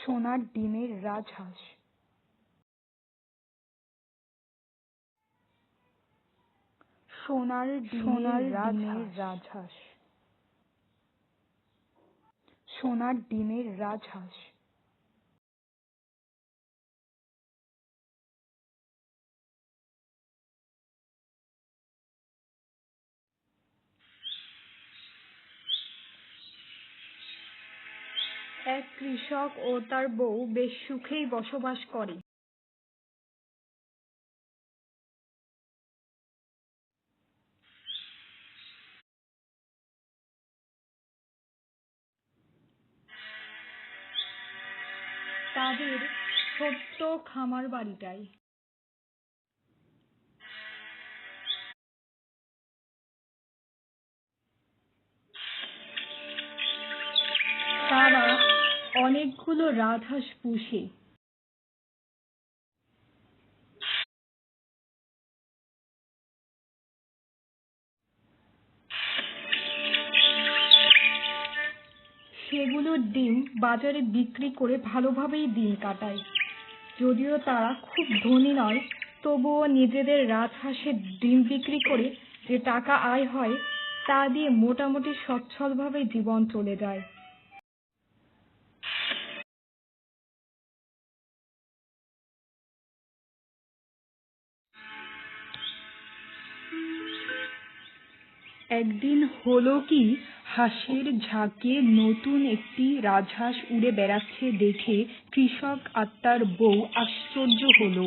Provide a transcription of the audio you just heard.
সোনার ডিমের রাজহাঁস। সোনার ডিমের রাজহাঁস। সোনার ডিমের রাজহাঁস। এক কৃষক ও তার বউ বেশ সুখেই বসবাস করে। তাদের ছোট্ট খামার বাড়িটায় তারা অনেকগুলো রাজহাঁস পুষে। সেগুলোর ডিম বাজারে বিক্রি করে ভালোভাবেই দিন কাটায়। যদিও তারা খুব ধনী নয়, তবুও নিজেদের রাজহাঁসের ডিম বিক্রি করে যে টাকা আয় হয় তা দিয়ে মোটামুটি সচ্ছলভাবে জীবন চলে যায়। একদিন হলো কি, হাঁসের ঝাঁকে নতুন একটি রাজহাঁস উড়ে বেড়াচ্ছে দেখে কৃষক আর তার বউ আশ্চর্য হলো।